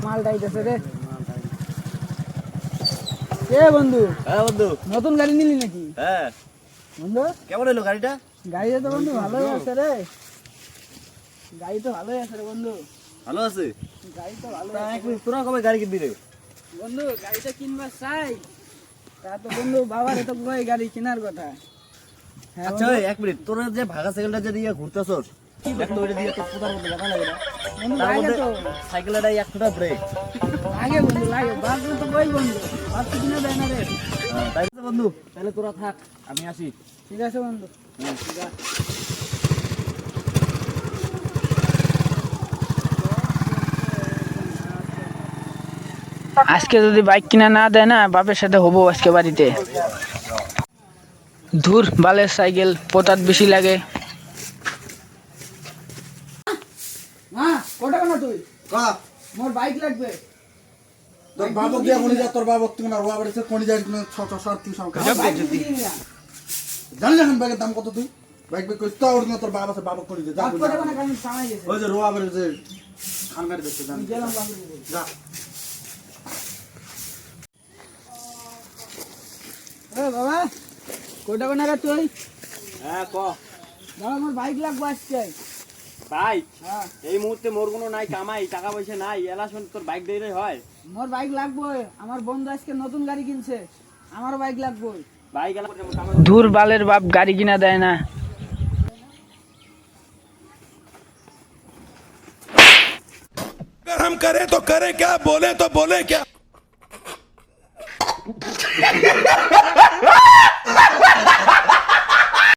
মালটা আইতেছে রে। কে বন্ধু? হ্যাঁ বন্ধু। নতুন গাড়ি নিলি নাকি? হ্যাঁ বন্ধু কেমন এলো গাড়িটা? গাড়িটা তো বন্ধু ভালোই আছে রে। গাড়ি তো ভালোই আছে রে বন্ধু। ভালো আছে? গাড়ি তো ভালো তা আছে এক মিনিট, তোরা কবে গাড়ি কিনবি রে? বন্ধু। গাড়িটা কিনবার চাই, তা তো বন্ধু বাবার তো কই গাড়ি কেনার কথা। হ্যাঁ আচ্ছা বন্ধু। ওই এক মিনিট, তোরা যে ভাগা সাইকেলটা যে দিয়ে ঘুরতেছস, একটা ওইটা দিয়ে তোর কোথার মধ্যে ব্যথা লাগে না? বন্ধু তার লাগে মধ্যে তো, সাইকেলটা এক ফোঁটা ব্রেক। লাগে বন্ধু লাগে। বাপ তো কই বন্ধু, বাপ তো কিনা দেয় না রে। তাই তো বন্ধু, তাহলে তোরা থাক, আমি আসি। ঠিক আছে বন্ধু। ঠিক আছে। আজকে যদি বাইক কিনা না দেয় না, বাপের সাথে হবো আজকে বাড়িতে। ধুর বালের সাইকেল, পোতাত বেশি লাগে। না কোটা কেন তুই? কা মোর বাইক লাগবে। তোর বাবক দিয়া কোনি যা, তোর বাবক তুমি না রোয়া বাড়িতে কোনি যাই তুমি 600 300 জানি না বাইকের দাম কত তুই? বাইক কই তো ওর না তোর বাবা আছে, বাবক কোনি যা বাপ কোটা কেন কারণ সামাই গেছে। ওই যে রোয়া বাড়িতে যে খানগাড়ি দেখতে জানি গেলাম বাপের কাছে। যা। এ বাবা কোটা কেন রে তুই? হ্যাঁ ক। বাবা মোর বাইক লাগবে আজকে। বাইক? হ্যাঁ এই মুহূর্তে মোর কোনো নাই কামাই, টাকা পয়সা নাই, এলা শুন তোর বাইক দিলে হয়? মোর বাইক লাগবে। আমার বন্ধু আজকে নতুন গাড়ি কিনছে, আমারও বাইক লাগবে। বাইক এলা ধুর বালের বাপ গাড়ি কিনা দেয় না। अगर हम करें तो करें क्या, बोले तो बोले क्या।